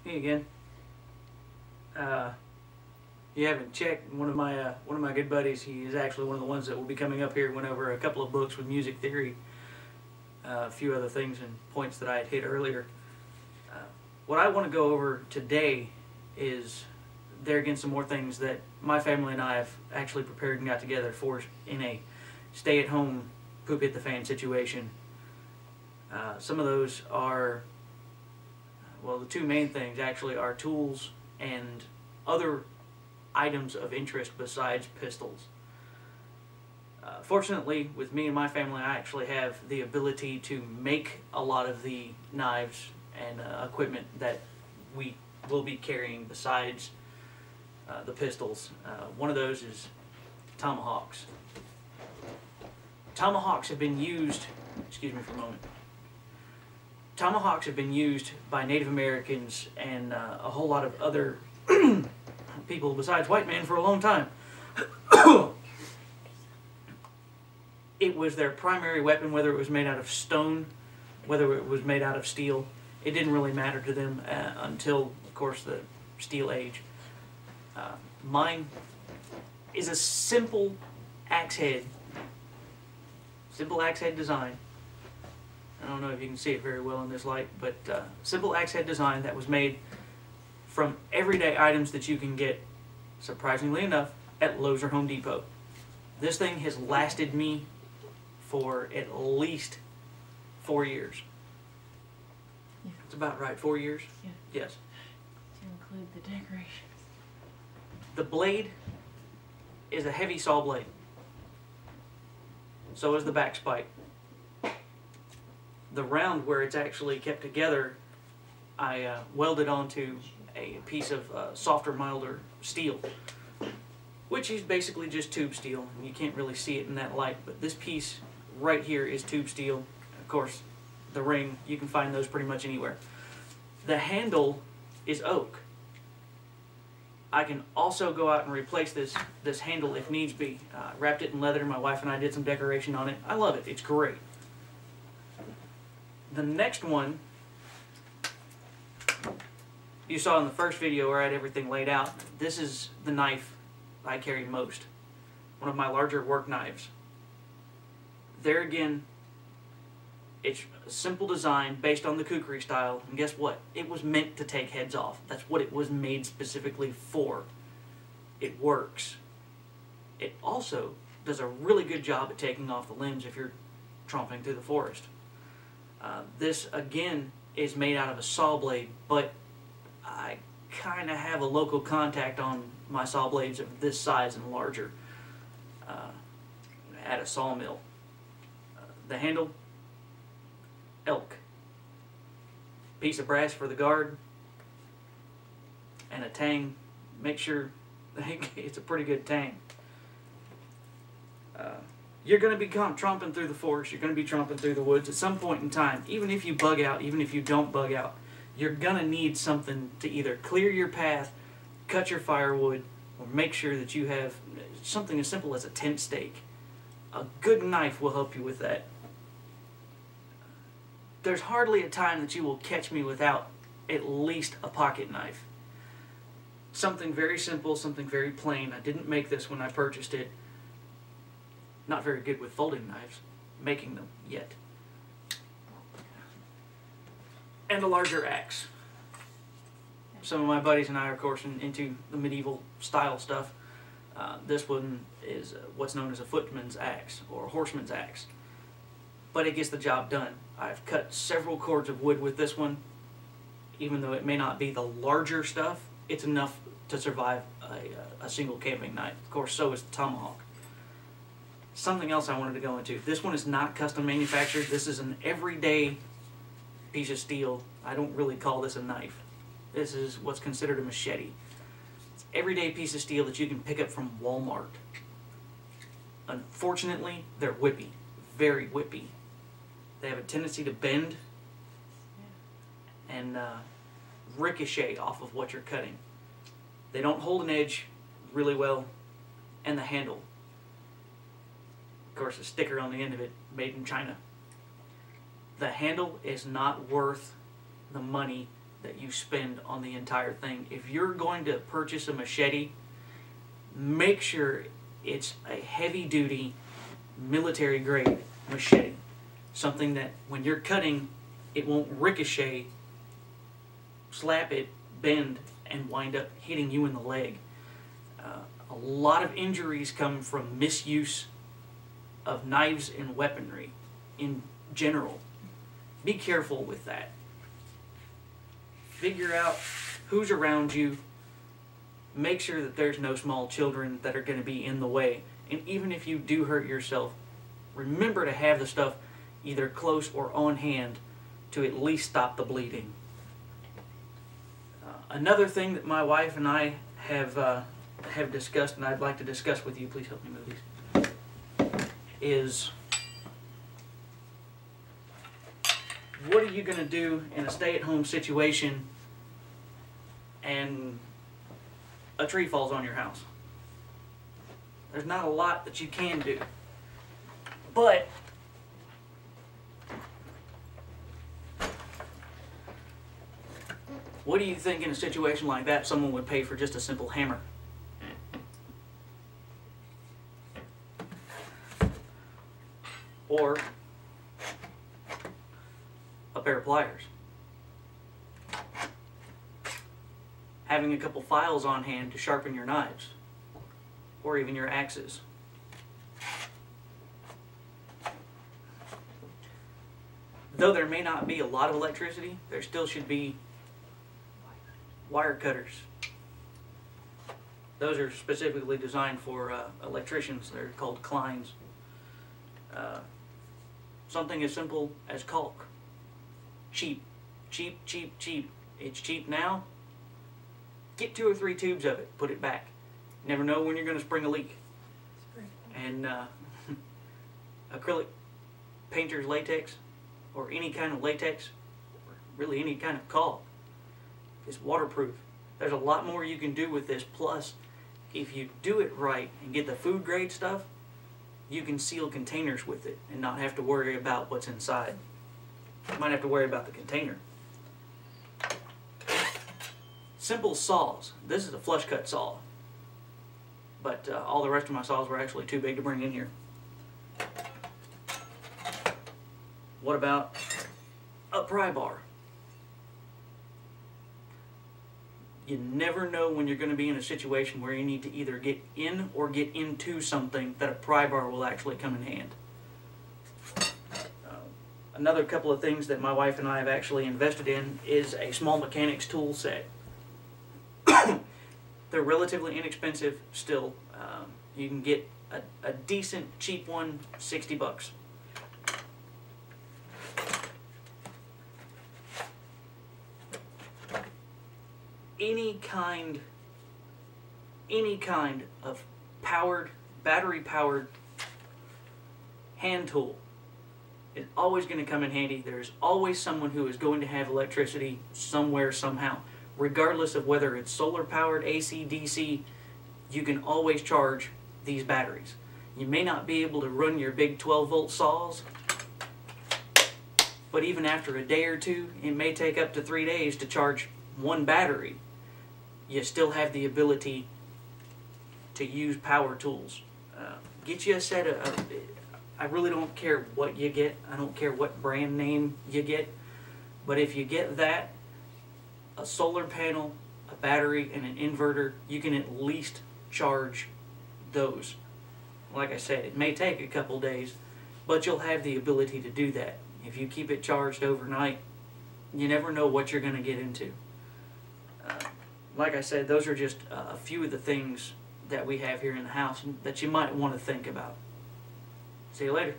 Hey again. You haven't checked. One of my good buddies. He is actually one of the ones that will be coming up here. Went over a couple of books with music theory, a few other things and points that I had hit earlier. What I want to go over today is there again some more things that my family and I have actually prepared and got together for in a stay-at-home poop hit the fan situation. Some of those are, well, the two main things actually are tools and other items of interest besides pistols. Fortunately, with me and my family, I actually have the ability to make a lot of the knives and equipment that we will be carrying besides the pistols. One of those is tomahawks. Tomahawks have been used, excuse me for a moment, tomahawks have been used by Native Americans and a whole lot of other people besides white men for a long time. It was their primary weapon, whether it was made out of stone, whether it was made out of steel. It didn't really matter to them until, of course, the steel age. Mine is a simple axe head design. I don't know if you can see it very well in this light, but simple axe head design that was made from everyday items that you can get, surprisingly enough, at Lowe's or Home Depot. This thing has lasted me for at least 4 years. Yeah. That's about right, 4 years? Yeah. Yes. To include the decorations. The blade is a heavy saw blade. So is the back spike. The round where it's actually kept together, I welded onto a piece of softer, milder steel, which is basically just tube steel. You can't really see it in that light, but this piece right here is tube steel. Of course, the ring, you can find those pretty much anywhere. The handle is oak. I can also go out and replace this handle if needs be. Wrapped it in leather. My wife and I did some decoration on it. I love it. It's great. The next one you saw in the first video where I had everything laid out. This is the knife I carry most. One of my larger work knives. There again, it's a simple design based on the kukri style, and guess what? It was meant to take heads off. That's what it was made specifically for. It works. It also does a really good job at taking off the limbs if you're tromping through the forest. This again is made out of a saw blade, but I kind of have a local contact on my saw blades of this size and larger at a sawmill. The handle, elk. Piece of brass for the guard, and a tang. Make sure it's a pretty good tang. You're going to be tromping through the forest, you're going to be tromping through the woods at some point in time. Even if you bug out, even if you don't bug out, you're going to need something to either clear your path, cut your firewood, or make sure that you have something as simple as a tent stake. A good knife will help you with that. There's hardly a time that you will catch me without at least a pocket knife. Something very simple, something very plain. I didn't make this when I purchased it. Not very good with folding knives, making them yet. And a larger axe. Some of my buddies and I are, of course, into the medieval style stuff. This one is what's known as a footman's axe, or a horseman's axe. But it gets the job done. I've cut several cords of wood with this one. Even though it may not be the larger stuff, it's enough to survive a single camping night. Of course, so is the tomahawk. Something else I wanted to go into. This one is not custom manufactured. This is an everyday piece of steel. I don't really call this a knife. This is what's considered a machete. It's an everyday piece of steel that you can pick up from Walmart. Unfortunately, they're whippy. Very whippy. They have a tendency to bend and ricochet off of what you're cutting. They don't hold an edge really well, and the handle. Of course, a sticker on the end of it, made in China. The handle is not worth the money that you spend on the entire thing. If you're going to purchase a machete, make sure it's a heavy-duty, military-grade machete. Something that when you're cutting, it won't ricochet, slap it, bend, and wind up hitting you in the leg. A lot of injuries come from misuse of knives and weaponry in general. Be careful with that. Figure out who's around you. Make sure that there's no small children that are going to be in the way. And even if you do hurt yourself, remember to have the stuff either close or on hand to at least stop the bleeding. Another thing that my wife and I have discussed, and I'd like to discuss with you, please help me move these, is what are you going to do in a stay-at-home situation and a tree falls on your house? There's not a lot that you can do. But what do you think in a situation like that someone would pay for just a simple hammer? Or a pair of pliers? Having a couple files on hand to sharpen your knives, or even your axes. Though there may not be a lot of electricity, there still should be wire cutters. Those are specifically designed for electricians. They're called Kleins. Something as simple as caulk. Cheap, cheap, cheap, cheap. It's cheap now. Get 2 or 3 tubes of it. Put it back. Never know when you're going to spring a leak. And acrylic painter's latex, or any kind of latex, or really any kind of caulk, is waterproof. There's a lot more you can do with this. Plus, if you do it right and get the food grade stuff, you can seal containers with it and not have to worry about what's inside. You might have to worry about the container. Simple saws. This is a flush cut saw, but all the rest of my saws were actually too big to bring in here. What about a pry bar? You never know when you're going to be in a situation where you need to either get in or get into something that a pry bar will actually come in hand. Another couple of things that my wife and I have actually invested in is a small mechanics tool set. They're relatively inexpensive still. You can get a decent cheap one, $60. Any kind of battery-powered hand tool is always going to come in handy. There's always someone who is going to have electricity somewhere, somehow. Regardless of whether it's solar-powered, AC, DC, you can always charge these batteries. You may not be able to run your big 12-volt saws, but even after a day or two, it may take up to 3 days to charge one battery. You still have the ability to use power tools. Get you a set of, I really don't care what you get. I don't care what brand name you get. But if you get that, a solar panel, a battery, and an inverter, you can at least charge those. Like I said, it may take a couple days, but you'll have the ability to do that. If you keep it charged overnight, you never know what you're going to get into. Like I said, those are just a few of the things that we have here in the house that you might want to think about. See you later.